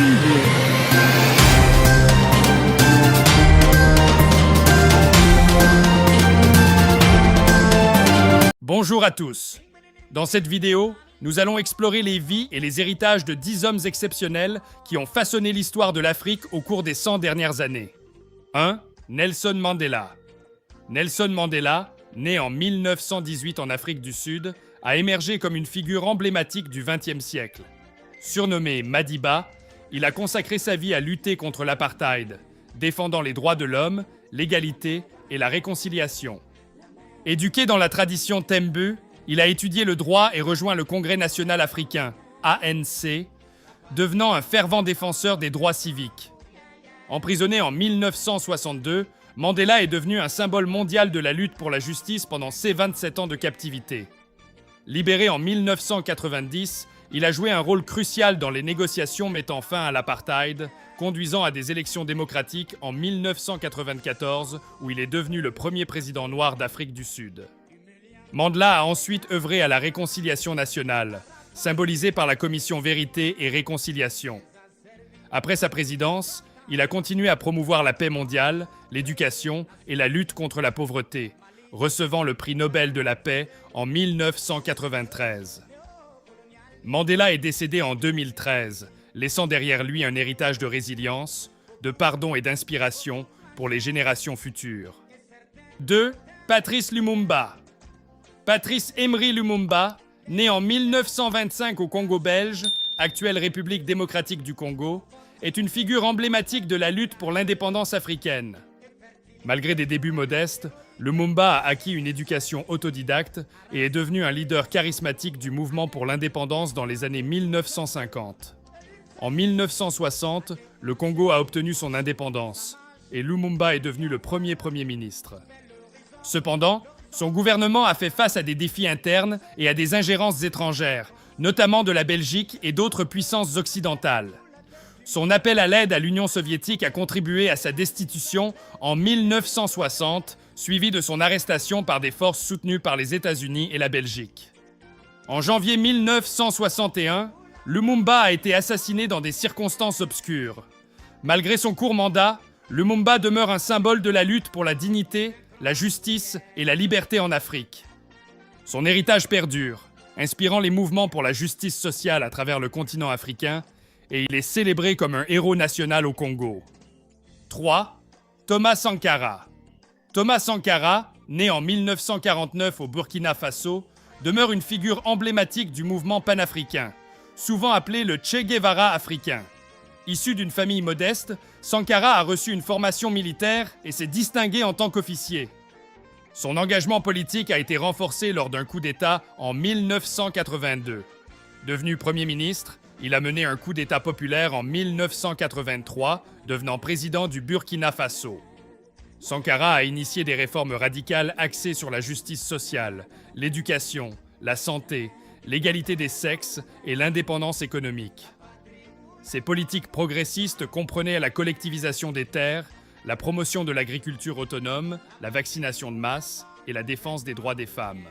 Preview. Bonjour à tous. Dans cette vidéo, nous allons explorer les vies et les héritages de 10 hommes exceptionnels qui ont façonné l'histoire de l'Afrique au cours des 100 dernières années. 1. Nelson Mandela. Nelson Mandela, né en 1918 en Afrique du Sud, a émergé comme une figure emblématique du XXe siècle. Surnommé Madiba, il a consacré sa vie à lutter contre l'apartheid, défendant les droits de l'homme, l'égalité et la réconciliation. Éduqué dans la tradition Tembu, il a étudié le droit et rejoint le Congrès national africain, ANC, devenant un fervent défenseur des droits civiques. Emprisonné en 1962, Mandela est devenu un symbole mondial de la lutte pour la justice pendant ses 27 ans de captivité. Libéré en 1990, il a joué un rôle crucial dans les négociations mettant fin à l'apartheid, conduisant à des élections démocratiques en 1994, où il est devenu le premier président noir d'Afrique du Sud. Mandela a ensuite œuvré à la réconciliation nationale, symbolisée par la commission Vérité et Réconciliation. Après sa présidence, il a continué à promouvoir la paix mondiale, l'éducation et la lutte contre la pauvreté, recevant le prix Nobel de la paix en 1993. Mandela est décédé en 2013, laissant derrière lui un héritage de résilience, de pardon et d'inspiration pour les générations futures. 2. Patrice Lumumba. Patrice Emery Lumumba, né en 1925 au Congo belge, actuelle République démocratique du Congo, est une figure emblématique de la lutte pour l'indépendance africaine. Malgré des débuts modestes, Lumumba a acquis une éducation autodidacte et est devenu un leader charismatique du mouvement pour l'indépendance dans les années 1950. En 1960, le Congo a obtenu son indépendance et Lumumba est devenu le premier Premier ministre. Cependant, son gouvernement a fait face à des défis internes et à des ingérences étrangères, notamment de la Belgique et d'autres puissances occidentales. Son appel à l'aide à l'Union soviétique a contribué à sa destitution en 1960, suivi de son arrestation par des forces soutenues par les États-Unis et la Belgique. En janvier 1961, Lumumba a été assassiné dans des circonstances obscures. Malgré son court mandat, Lumumba demeure un symbole de la lutte pour la dignité, la justice et la liberté en Afrique. Son héritage perdure, inspirant les mouvements pour la justice sociale à travers le continent africain, et il est célébré comme un héros national au Congo. 3. Thomas Sankara. Thomas Sankara, né en 1949 au Burkina Faso, demeure une figure emblématique du mouvement panafricain, souvent appelé le Che Guevara africain. Issu d'une famille modeste, Sankara a reçu une formation militaire et s'est distingué en tant qu'officier. Son engagement politique a été renforcé lors d'un coup d'État en 1982. Devenu Premier ministre, il a mené un coup d'État populaire en 1983, devenant président du Burkina Faso. Sankara a initié des réformes radicales axées sur la justice sociale, l'éducation, la santé, l'égalité des sexes et l'indépendance économique. Ces politiques progressistes comprenaient la collectivisation des terres, la promotion de l'agriculture autonome, la vaccination de masse et la défense des droits des femmes.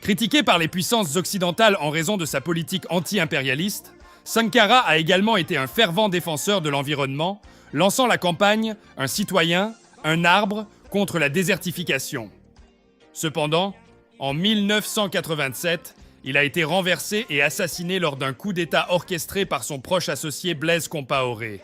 Critiqué par les puissances occidentales en raison de sa politique anti-impérialiste, Sankara a également été un fervent défenseur de l'environnement, lançant la campagne « Un citoyen, un arbre contre la désertification ». Cependant, en 1987, il a été renversé et assassiné lors d'un coup d'État orchestré par son proche associé Blaise Compaoré.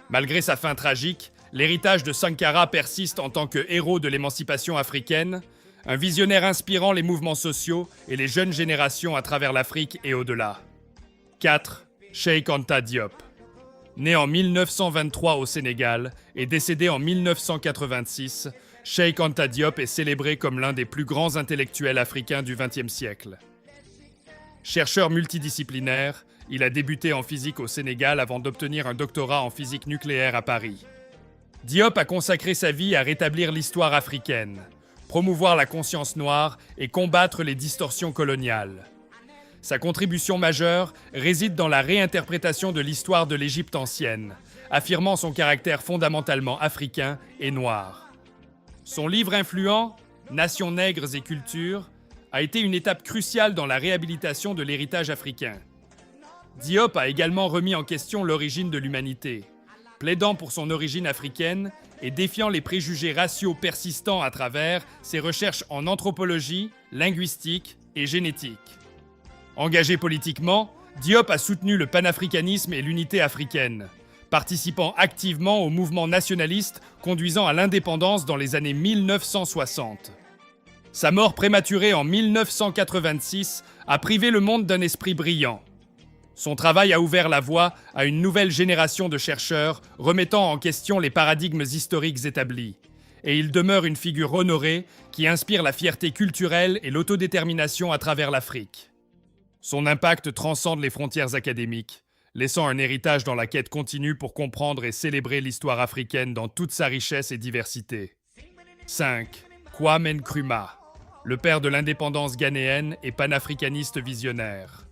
Malgré sa fin tragique, l'héritage de Sankara persiste en tant que héros de l'émancipation africaine, un visionnaire inspirant les mouvements sociaux et les jeunes générations à travers l'Afrique et au-delà. 4. Cheikh Anta Diop. Né en 1923 au Sénégal et décédé en 1986, Cheikh Anta Diop est célébré comme l'un des plus grands intellectuels africains du XXe siècle. Chercheur multidisciplinaire, il a débuté en physique au Sénégal avant d'obtenir un doctorat en physique nucléaire à Paris. Diop a consacré sa vie à rétablir l'histoire africaine, promouvoir la conscience noire et combattre les distorsions coloniales. Sa contribution majeure réside dans la réinterprétation de l'histoire de l'Égypte ancienne, affirmant son caractère fondamentalement africain et noir. Son livre influent, Nations nègres et culture, a été une étape cruciale dans la réhabilitation de l'héritage africain. Diop a également remis en question l'origine de l'humanité, plaidant pour son origine africaine et défiant les préjugés raciaux persistants à travers ses recherches en anthropologie, linguistique et génétique. Engagé politiquement, Diop a soutenu le panafricanisme et l'unité africaine, participant activement au mouvement nationaliste conduisant à l'indépendance dans les années 1960. Sa mort prématurée en 1986 a privé le monde d'un esprit brillant. Son travail a ouvert la voie à une nouvelle génération de chercheurs remettant en question les paradigmes historiques établis. Et il demeure une figure honorée qui inspire la fierté culturelle et l'autodétermination à travers l'Afrique. Son impact transcende les frontières académiques, laissant un héritage dans la quête continue pour comprendre et célébrer l'histoire africaine dans toute sa richesse et diversité. 5. Kwame Nkrumah, le père de l'indépendance ghanéenne et panafricaniste visionnaire.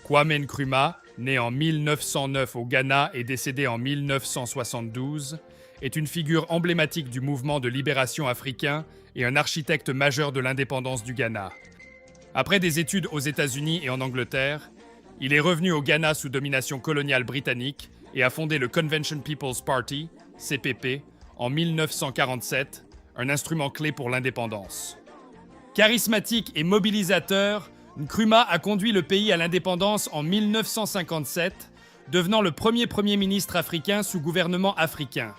Kwame Nkrumah, né en 1909 au Ghana et décédé en 1972, est une figure emblématique du mouvement de libération africain et un architecte majeur de l'indépendance du Ghana. Après des études aux États-Unis et en Angleterre, il est revenu au Ghana sous domination coloniale britannique et a fondé le Convention People's Party, CPP, en 1947, un instrument clé pour l'indépendance. Charismatique et mobilisateur, Nkrumah a conduit le pays à l'indépendance en 1957, devenant le premier Premier ministre africain sous gouvernement africain.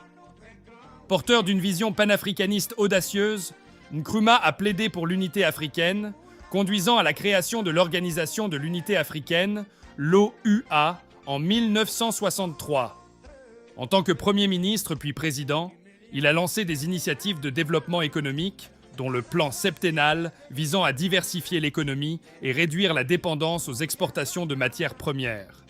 Porteur d'une vision panafricaniste audacieuse, Nkrumah a plaidé pour l'unité africaine, conduisant à la création de l'Organisation de l'Unité africaine, l'OUA, en 1963. En tant que Premier ministre puis président, il a lancé des initiatives de développement économique, dont le plan septennal visant à diversifier l'économie et réduire la dépendance aux exportations de matières premières.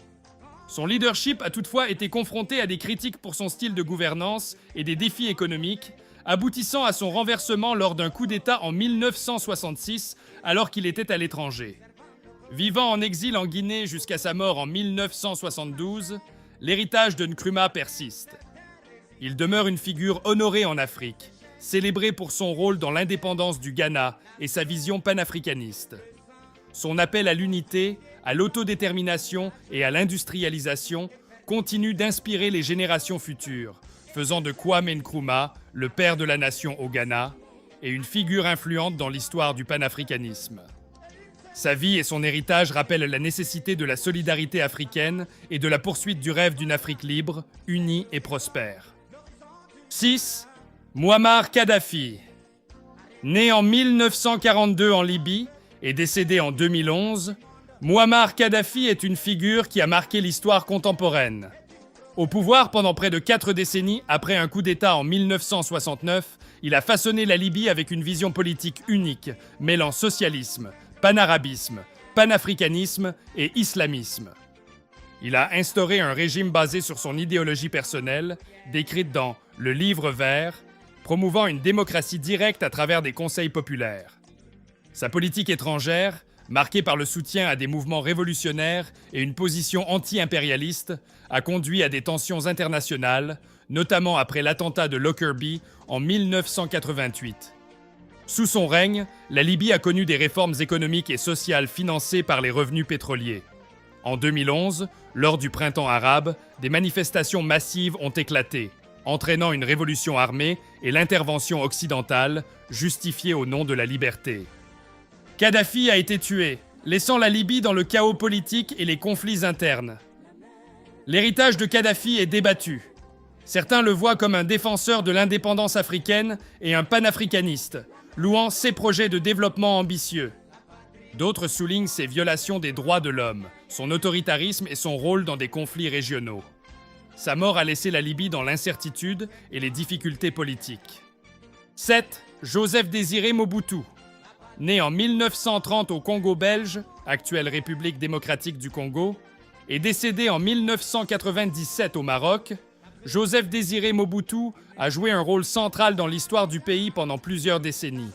Son leadership a toutefois été confronté à des critiques pour son style de gouvernance et des défis économiques, aboutissant à son renversement lors d'un coup d'État en 1966, alors qu'il était à l'étranger. Vivant en exil en Guinée jusqu'à sa mort en 1972, l'héritage de Nkrumah persiste. Il demeure une figure honorée en Afrique, célébré pour son rôle dans l'indépendance du Ghana et sa vision panafricaniste. Son appel à l'unité, à l'autodétermination et à l'industrialisation continue d'inspirer les générations futures, faisant de Kwame Nkrumah le père de la nation au Ghana et une figure influente dans l'histoire du panafricanisme. Sa vie et son héritage rappellent la nécessité de la solidarité africaine et de la poursuite du rêve d'une Afrique libre, unie et prospère. 6. Mouammar Kadhafi. Né en 1942 en Libye et décédé en 2011, Mouammar Kadhafi est une figure qui a marqué l'histoire contemporaine. Au pouvoir pendant près de 4 décennies après un coup d'État en 1969, il a façonné la Libye avec une vision politique unique, mêlant socialisme, panarabisme, panafricanisme et islamisme. Il a instauré un régime basé sur son idéologie personnelle, décrite dans Le Livre vert, promouvant une démocratie directe à travers des conseils populaires. Sa politique étrangère, marquée par le soutien à des mouvements révolutionnaires et une position anti-impérialiste, a conduit à des tensions internationales, notamment après l'attentat de Lockerbie en 1988. Sous son règne, la Libye a connu des réformes économiques et sociales financées par les revenus pétroliers. En 2011, lors du printemps arabe, des manifestations massives ont éclaté, entraînant une révolution armée et l'intervention occidentale, justifiée au nom de la liberté. Kadhafi a été tué, laissant la Libye dans le chaos politique et les conflits internes. L'héritage de Kadhafi est débattu. Certains le voient comme un défenseur de l'indépendance africaine et un panafricaniste, louant ses projets de développement ambitieux. D'autres soulignent ses violations des droits de l'homme, son autoritarisme et son rôle dans des conflits régionaux. Sa mort a laissé la Libye dans l'incertitude et les difficultés politiques. 7. Joseph Désiré Mobutu. Né en 1930 au Congo belge, actuelle République démocratique du Congo, et décédé en 1997 au Maroc, Joseph Désiré Mobutu a joué un rôle central dans l'histoire du pays pendant plusieurs décennies.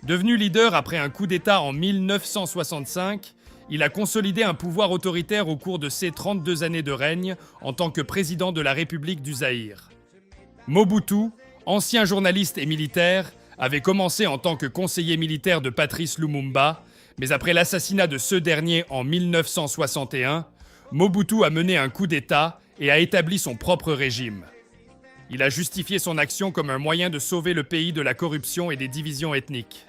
Devenu leader après un coup d'État en 1965, il a consolidé un pouvoir autoritaire au cours de ses 32 années de règne en tant que président de la République du Zaïre. Mobutu, ancien journaliste et militaire, avait commencé en tant que conseiller militaire de Patrice Lumumba, mais après l'assassinat de ce dernier en 1961, Mobutu a mené un coup d'État et a établi son propre régime. Il a justifié son action comme un moyen de sauver le pays de la corruption et des divisions ethniques.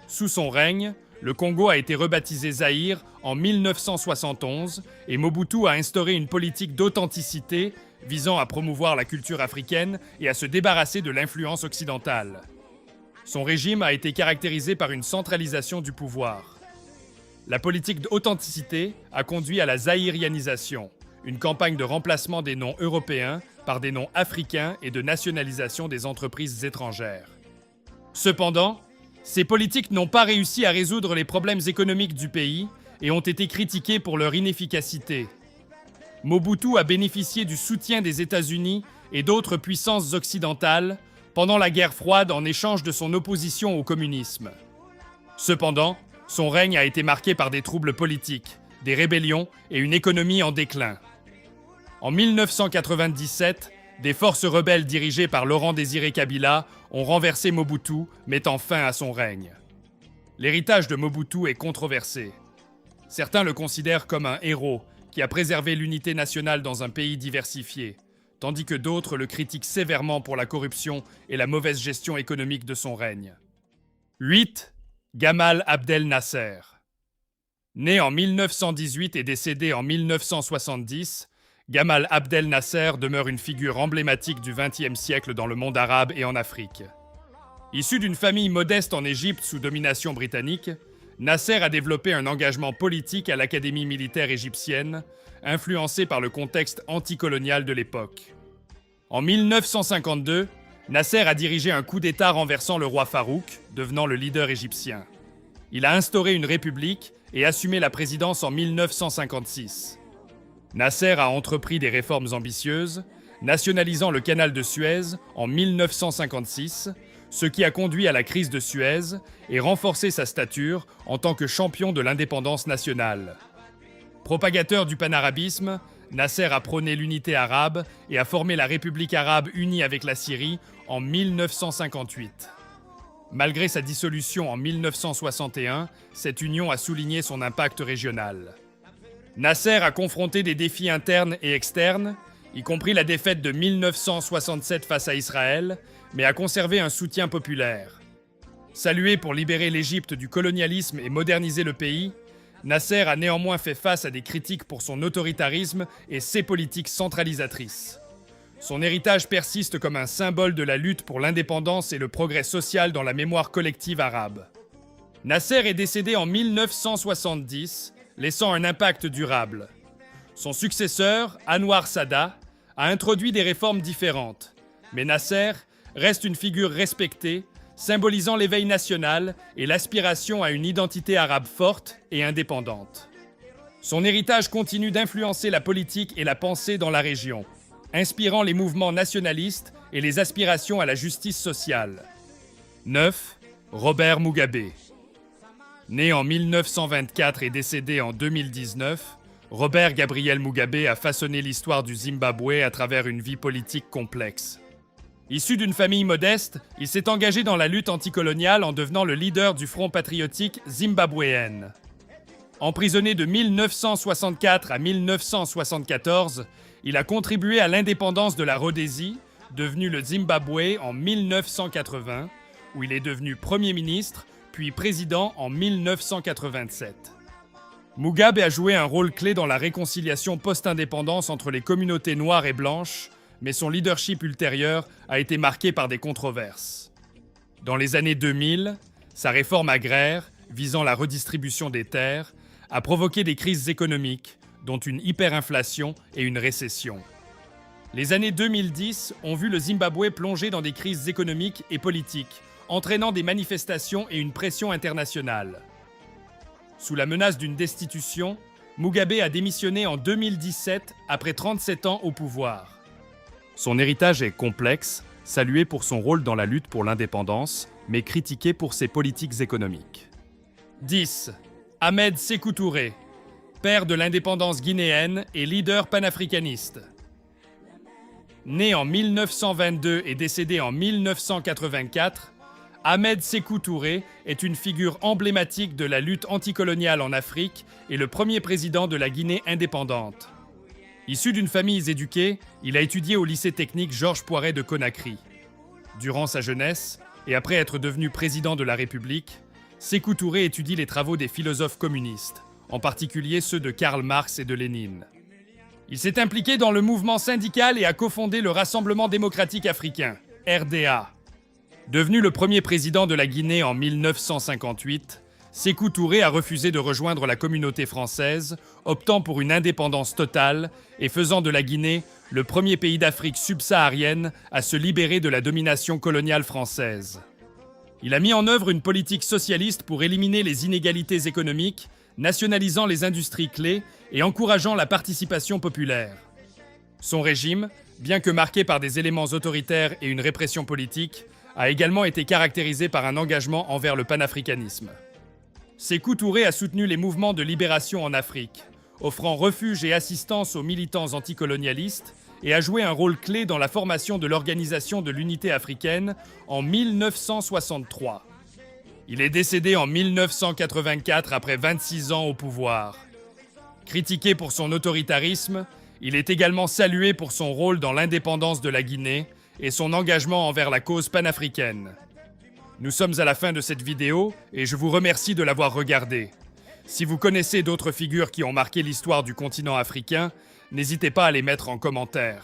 Sous son règne, le Congo a été rebaptisé Zaïre en 1971 et Mobutu a instauré une politique d'authenticité visant à promouvoir la culture africaine et à se débarrasser de l'influence occidentale. Son régime a été caractérisé par une centralisation du pouvoir. La politique d'authenticité a conduit à la zaïrianisation, une campagne de remplacement des noms européens par des noms africains et de nationalisation des entreprises étrangères. Cependant, ces politiques n'ont pas réussi à résoudre les problèmes économiques du pays et ont été critiquées pour leur inefficacité. Mobutu a bénéficié du soutien des États-Unis et d'autres puissances occidentales pendant la guerre froide en échange de son opposition au communisme. Cependant, son règne a été marqué par des troubles politiques, des rébellions et une économie en déclin. En 1997, des forces rebelles dirigées par Laurent-Désiré Kabila ont renversé Mobutu, mettant fin à son règne. L'héritage de Mobutu est controversé. Certains le considèrent comme un héros qui a préservé l'unité nationale dans un pays diversifié, tandis que d'autres le critiquent sévèrement pour la corruption et la mauvaise gestion économique de son règne. 8. Gamal Abdel Nasser. Né en 1918 et décédé en 1970, Gamal Abdel Nasser demeure une figure emblématique du XXe siècle dans le monde arabe et en Afrique. Issu d'une famille modeste en Égypte sous domination britannique, Nasser a développé un engagement politique à l'Académie militaire égyptienne, influencé par le contexte anticolonial de l'époque. En 1952, Nasser a dirigé un coup d'État renversant le roi Farouk, devenant le leader égyptien. Il a instauré une république et assumé la présidence en 1956. Nasser a entrepris des réformes ambitieuses, nationalisant le canal de Suez en 1956, ce qui a conduit à la crise de Suez et renforcé sa stature en tant que champion de l'indépendance nationale. Propagateur du panarabisme, Nasser a prôné l'unité arabe et a formé la République arabe unie avec la Syrie en 1958. Malgré sa dissolution en 1961, cette union a souligné son impact régional. Nasser a confronté des défis internes et externes, y compris la défaite de 1967 face à Israël, mais a conservé un soutien populaire. Salué pour libérer l'Égypte du colonialisme et moderniser le pays, Nasser a néanmoins fait face à des critiques pour son autoritarisme et ses politiques centralisatrices. Son héritage persiste comme un symbole de la lutte pour l'indépendance et le progrès social dans la mémoire collective arabe. Nasser est décédé en 1970, laissant un impact durable. Son successeur, Anwar Sadat, a introduit des réformes différentes, mais Nasser reste une figure respectée, symbolisant l'éveil national et l'aspiration à une identité arabe forte et indépendante. Son héritage continue d'influencer la politique et la pensée dans la région, inspirant les mouvements nationalistes et les aspirations à la justice sociale. 9. Robert Mugabe. Né en 1924 et décédé en 2019, Robert Gabriel Mugabe a façonné l'histoire du Zimbabwe à travers une vie politique complexe. Issu d'une famille modeste, il s'est engagé dans la lutte anticoloniale en devenant le leader du Front patriotique zimbabwéen. Emprisonné de 1964 à 1974, il a contribué à l'indépendance de la Rhodésie, devenue le Zimbabwe en 1980, où il est devenu Premier ministre, puis président en 1987. Mugabe a joué un rôle clé dans la réconciliation post-indépendance entre les communautés noires et blanches, mais son leadership ultérieur a été marqué par des controverses. Dans les années 2000, sa réforme agraire, visant la redistribution des terres, a provoqué des crises économiques, dont une hyperinflation et une récession. Les années 2010 ont vu le Zimbabwe plonger dans des crises économiques et politiques, entraînant des manifestations et une pression internationale. Sous la menace d'une destitution, Mugabe a démissionné en 2017 après 37 ans au pouvoir. Son héritage est complexe, salué pour son rôle dans la lutte pour l'indépendance, mais critiqué pour ses politiques économiques. 10. Ahmed Sékou Touré, père de l'indépendance guinéenne et leader panafricaniste. Né en 1922 et décédé en 1984, Ahmed Sékou Touré est une figure emblématique de la lutte anticoloniale en Afrique et le premier président de la Guinée indépendante. Issu d'une famille éduquée, il a étudié au lycée technique Georges Poiret de Conakry. Durant sa jeunesse, et après être devenu président de la République, Sékou Touré étudie les travaux des philosophes communistes, en particulier ceux de Karl Marx et de Lénine. Il s'est impliqué dans le mouvement syndical et a cofondé le Rassemblement démocratique africain, RDA. Devenu le premier président de la Guinée en 1958, Sékou Touré a refusé de rejoindre la communauté française, optant pour une indépendance totale et faisant de la Guinée le premier pays d'Afrique subsaharienne à se libérer de la domination coloniale française. Il a mis en œuvre une politique socialiste pour éliminer les inégalités économiques, nationalisant les industries clés et encourageant la participation populaire. Son régime, bien que marqué par des éléments autoritaires et une répression politique, a également été caractérisé par un engagement envers le panafricanisme. Sékou Touré a soutenu les mouvements de libération en Afrique, offrant refuge et assistance aux militants anticolonialistes et a joué un rôle clé dans la formation de l'Organisation de l'Unité africaine en 1963. Il est décédé en 1984 après 26 ans au pouvoir. Critiqué pour son autoritarisme, il est également salué pour son rôle dans l'indépendance de la Guinée et son engagement envers la cause panafricaine. Nous sommes à la fin de cette vidéo et je vous remercie de l'avoir regardée. Si vous connaissez d'autres figures qui ont marqué l'histoire du continent africain, n'hésitez pas à les mettre en commentaire.